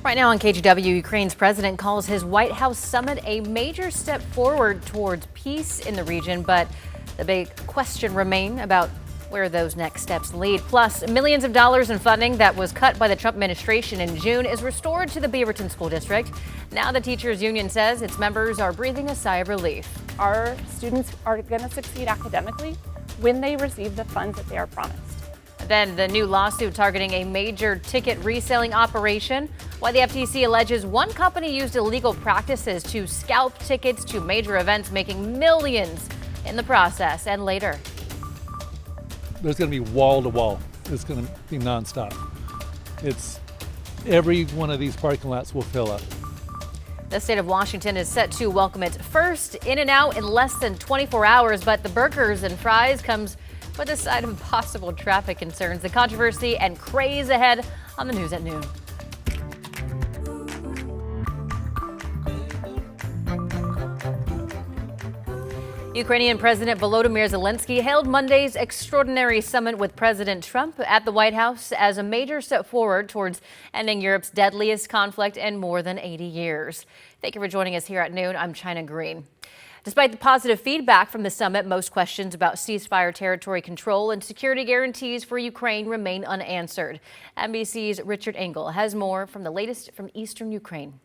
Right now on KGW, Ukraine's president calls his White House summit a major step forward towards peace in the region, but the big question remains about where those next steps lead. Plus, millions of dollars in funding that was cut by the Trump administration in June is restored to the Beaverton School District. Now the teachers union says its members are breathing a sigh of relief. Our students are going to succeed academically when they receive the funds that they are promised. Then the new lawsuit targeting a major ticket reselling operation. Why the FTC alleges one company used illegal practices to scalp tickets to major events, making millions in the process. And later, there's going to be wall to wall. It's going to be nonstop. It's every one of these parking lots will fill up. The state of Washington is set to welcome its first In-N-Out in less than 24 hours, but the burgers and fries comes with a side of possible traffic concerns. The controversy and craze ahead on the news at noon. Ukrainian President Volodymyr Zelensky hailed Monday's extraordinary summit with President Trump at the White House as a major step forward towards ending Europe's deadliest conflict in more than 80 years. Thank you for joining us here at noon. I'm China Green. Despite the positive feedback from the summit, most questions about ceasefire territory control and security guarantees for Ukraine remain unanswered. NBC's Richard Engel has more from the latest from eastern Ukraine.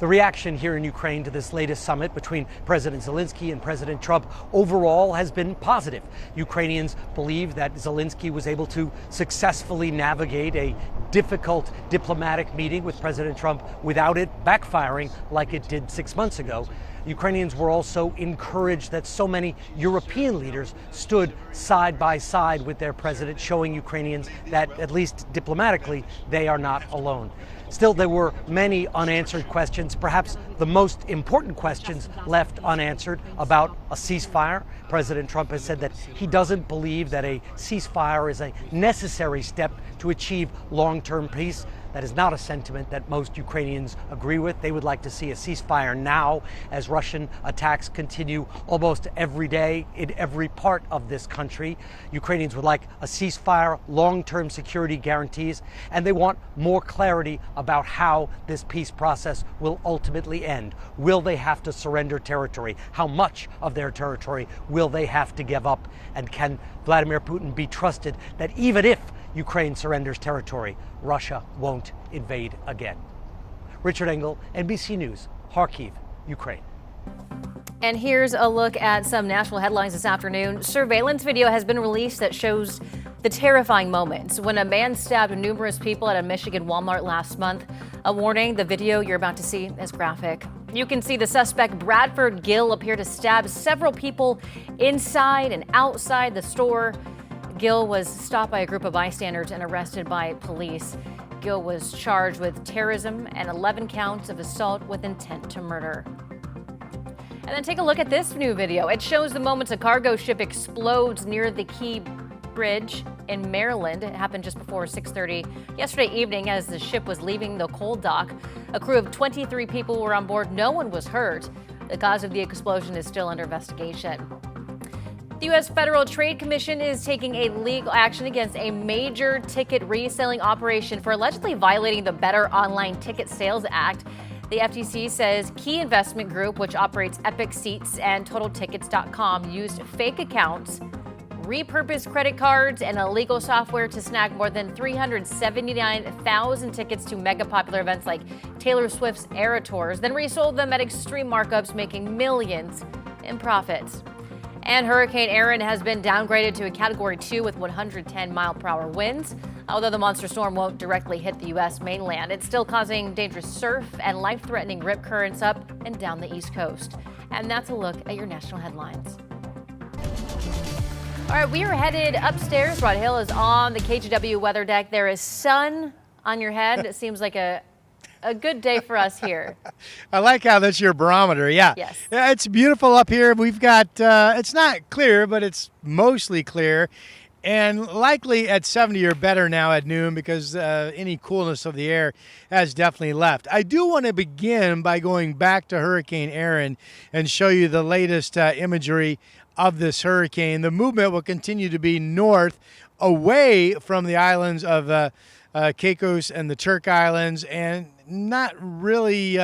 The reaction here in Ukraine to this latest summit between President Zelensky and President Trump overall has been positive. Ukrainians believe that Zelensky was able to successfully navigate a difficult diplomatic meeting with President Trump without it backfiring like it did 6 months ago. Ukrainians were also encouraged that so many European leaders stood side by side with their president, showing Ukrainians that, at least diplomatically, they are not alone. Still, there were many unanswered questions, perhaps the most important questions left unanswered about a ceasefire. President Trump has said that he doesn't believe that a ceasefire is a necessary step to achieve long-term peace. That is not a sentiment that most Ukrainians agree with. They would like to see a ceasefire now as Russian attacks continue almost every day in every part of this country. Ukrainians would like a ceasefire, long-term security guarantees, and they want more clarity about how this peace process will ultimately end. Will they have to surrender territory? How much of their territory will they have to give up? And can Vladimir Putin be trusted that even if Ukraine surrenders territory, Russia won't invade again? Richard Engel, NBC News, Kharkiv, Ukraine. And here's a look at some national headlines this afternoon. Surveillance video has been released that shows the terrifying moments when a man stabbed numerous people at a Michigan Walmart last month. A warning, the video you're about to see is graphic. You can see the suspect, Bradford Gill, appear to stab several people inside and outside the store. Gill was stopped by a group of bystanders and arrested by police. Gill was charged with terrorism and 11 counts of assault with intent to murder. And then take a look at this new video. It shows the moments a cargo ship explodes near the Key Bridge in Maryland. It happened just before 6:30 yesterday evening as the ship was leaving the coal dock. A crew of 23 people were on board. No one was hurt. The cause of the explosion is still under investigation. The U.S. Federal Trade Commission is taking a legal action against a major ticket reselling operation for allegedly violating the Better Online Ticket Sales Act. The FTC says Key Investment Group, which operates Epic Seats and TotalTickets.com, used fake accounts, repurposed credit cards, and illegal software to snag more than 379,000 tickets to mega popular events like Taylor Swift's Eras Tours, then resold them at extreme markups, making millions in profits. And Hurricane Erin has been downgraded to a Category 2 with 110-mile-per-hour winds. Although the monster storm won't directly hit the U.S. mainland, it's still causing dangerous surf and life-threatening rip currents up and down the East Coast. And that's a look at your national headlines. All right, we are headed upstairs. Rod Hill is on the KGW weather deck. There is sun on your head. It seems like a good day for us here. I like how that's your barometer. Yeah. Yes. Yeah, it's beautiful up here. We've got, it's not clear, but it's mostly clear. And likely at 70 or better now at noon because any coolness of the air has definitely left. I do want to begin by going back to Hurricane Erin and show you the latest imagery of this hurricane. The movement will continue to be north away from the islands of Caicos and the Turk Islands, and not really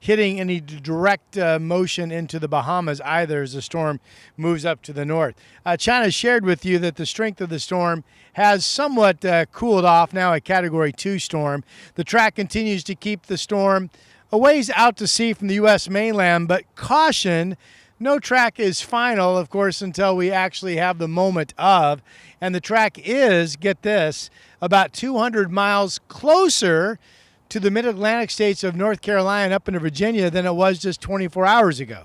hitting any direct motion into the Bahamas either as the storm moves up to the north. China shared with you that the strength of the storm has somewhat cooled off, now a Category 2 storm. The track continues to keep the storm a ways out to sea from the U.S. mainland, but caution, no track is final, of course, until we actually have the moment of. And the track is, get this, about 200 miles closer to the mid-Atlantic states of North Carolina up into Virginia than it was just 24 hours ago.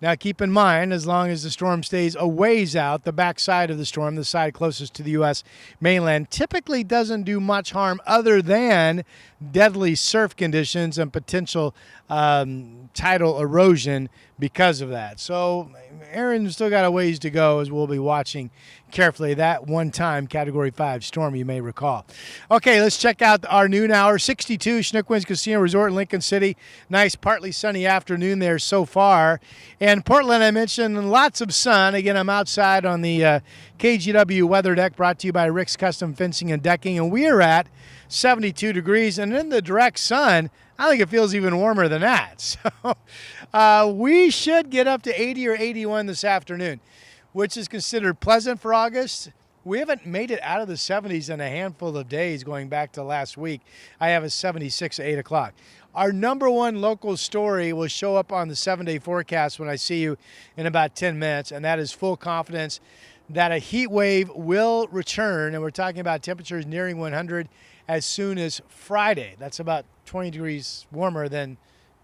Now, keep in mind, as long as the storm stays a ways out, the backside of the storm, the side closest to the U.S. mainland, typically doesn't do much harm other than deadly surf conditions and potential tidal erosion because of that. So Aaron's still got a ways to go as we'll be watching carefully that one-time Category 5 storm, you may recall. Okay, let's check out our noon hour. 62 Chinook Winds Casino Resort in Lincoln City. Nice partly sunny afternoon there so far. And Portland, I mentioned, lots of sun. Again, I'm outside on the KGW weather deck brought to you by Rick's Custom Fencing and Decking, and we are at 72 degrees, and in the direct sun, I think it feels even warmer than that. So we should get up to 80 or 81 this afternoon, which is considered pleasant for August. We haven't made it out of the 70s in a handful of days going back to last week. I have a 76 at 8 o'clock. Our number one local story will show up on the 7-day forecast when I see you in about 10 minutes, and that is full confidence that a heat wave will return, and we're talking about temperatures nearing 100 as soon as Friday. That's about 20 degrees warmer than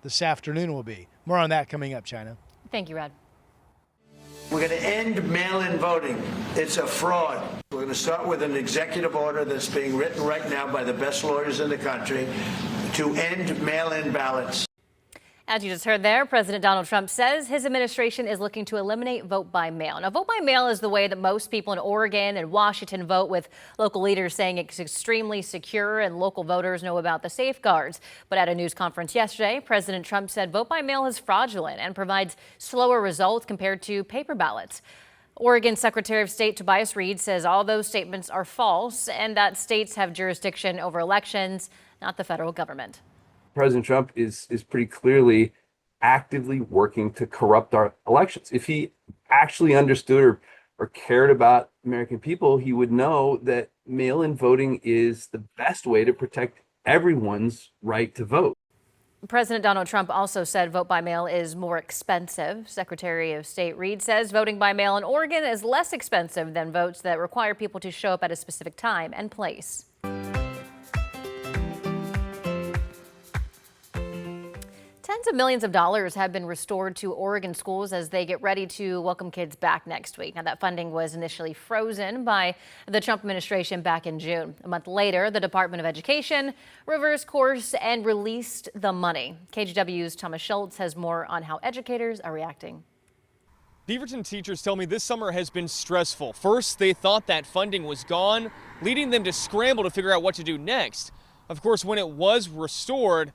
this afternoon will be. More on that coming up, China. Thank you, Rod. We're going to end mail-in voting. It's a fraud. We're going to start with an executive order that's being written right now by the best lawyers in the country to end mail-in ballots. As you just heard there, President Donald Trump says his administration is looking to eliminate vote by mail. Now, vote by mail is the way that most people in Oregon and Washington vote, with local leaders saying it's extremely secure and local voters know about the safeguards. But at a news conference yesterday, President Trump said vote by mail is fraudulent and provides slower results compared to paper ballots. Oregon Secretary of State Tobias Reed says all those statements are false and that states have jurisdiction over elections, not the federal government. President Trump is pretty clearly actively working to corrupt our elections. If he actually understood or cared about American people, he would know that mail-in voting is the best way to protect everyone's right to vote. President Donald Trump also said vote by mail is more expensive. Secretary of State Reed says voting by mail in Oregon is less expensive than votes that require people to show up at a specific time and place. Tens of millions of dollars have been restored to Oregon schools as they get ready to welcome kids back next week. Now, that funding was initially frozen by the Trump administration back in June. A month later, the Department of Education reversed course and released the money. KGW's Thomas Schultz has more on how educators are reacting. Beaverton teachers tell me this summer has been stressful. First, they thought that funding was gone, leading them to scramble to figure out what to do next. Of course, when it was restored,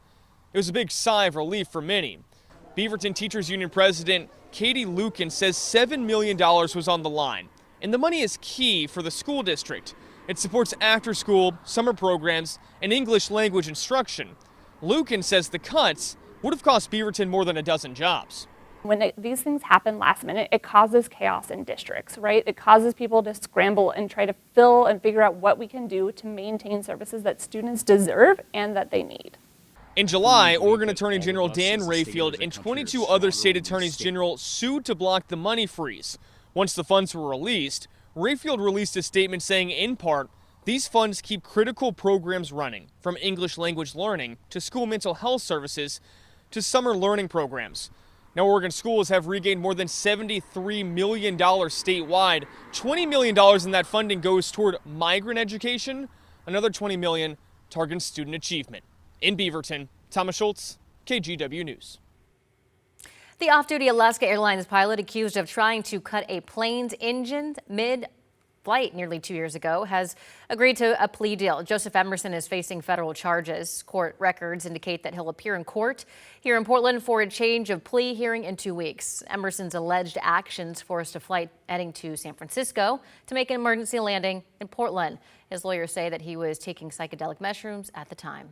it was a big sigh of relief for many. Beaverton Teachers Union President Katie Lukin says $7 million was on the line, and the money is key for the school district. It supports after-school, summer programs, and English language instruction. Lukin says the cuts would have cost Beaverton more than a dozen jobs. When these things happen last minute, it causes chaos in districts, right? It causes people to scramble and try to fill and figure out what we can do to maintain services that students deserve and that they need. In July, Oregon Attorney General Dan Rayfield and 22 other state attorneys general sued to block the money freeze. Once the funds were released, Rayfield released a statement saying, in part, these funds keep critical programs running, from English language learning to school mental health services to summer learning programs. Now, Oregon schools have regained more than $73 million statewide. $20 million in that funding goes toward migrant education. Another $20 million targets student achievement. In Beaverton, Thomas Schultz, KGW News. The off-duty Alaska Airlines pilot accused of trying to cut a plane's engine mid flight nearly 2 years ago, has agreed to a plea deal. Joseph Emerson is facing federal charges. Court records indicate that he'll appear in court here in Portland for a change of plea hearing in 2 weeks. Emerson's alleged actions forced a flight heading to San Francisco to make an emergency landing in Portland. His lawyers say that he was taking psychedelic mushrooms at the time.